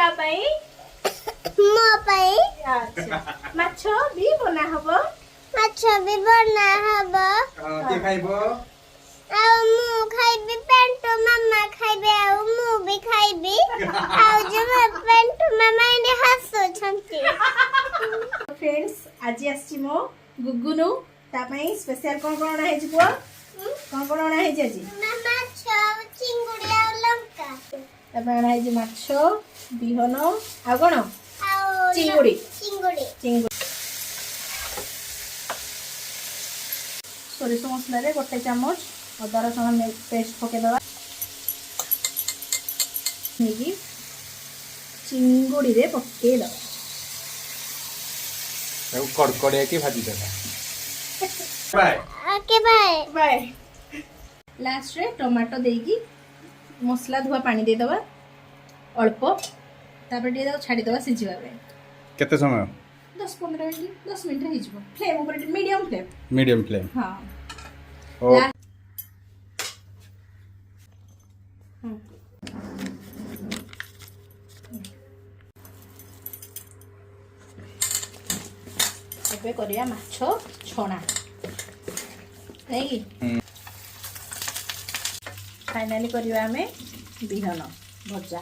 का पाई मो पाई अच्छा माछ भी बना हबो माछ भी बना हबो के खाइबो आ मु खाइबी पेंटो मामा खाइबे आ मु भी खाइबी आ जे पेंटो मामा ने हसो छंती फ्रेंड्स आज आसी मो गुगुनु ता पई स्पेशल कोन कोन है जी पुआ कोन कोन है जी आज मामा छ चिंगुड़ी आ लंका ता पई है जी माछ बिहन आ कोन आ चिंगुड़ी चिंगुड़ी चिंगुड़ी सोरिष मसला रे गोटे चामच अदा रसुण पेस्ट पके दवा नेगी चिंगुड़ी रे पके दवा कड़कड़िया की भाजी देना bye okay bye bye last रे टमाटो देगी मसला धुआ पानी दे दवा अल्प तापर दे दवा छाडी दवा सिझिबा पे केते समय 10-15 मिनिट 10 मिनिट रही जबो फ्लेम ऊपर मीडियम फ्लेम हां ओ ଏବେ କରିବା ମାଛ ଛଣା ନାଇଁ କି ଫାଇନାଲି କରିବା ଆମେ ବିହନ ଭଜା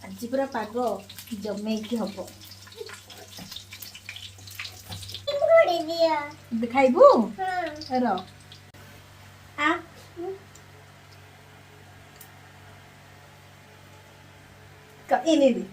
ଆଜି ପୁରା ପାଗ ଜମେଇକି ହବ चिंगुड़ी दिया ଖାଇବୁ हां ର आ क इने दे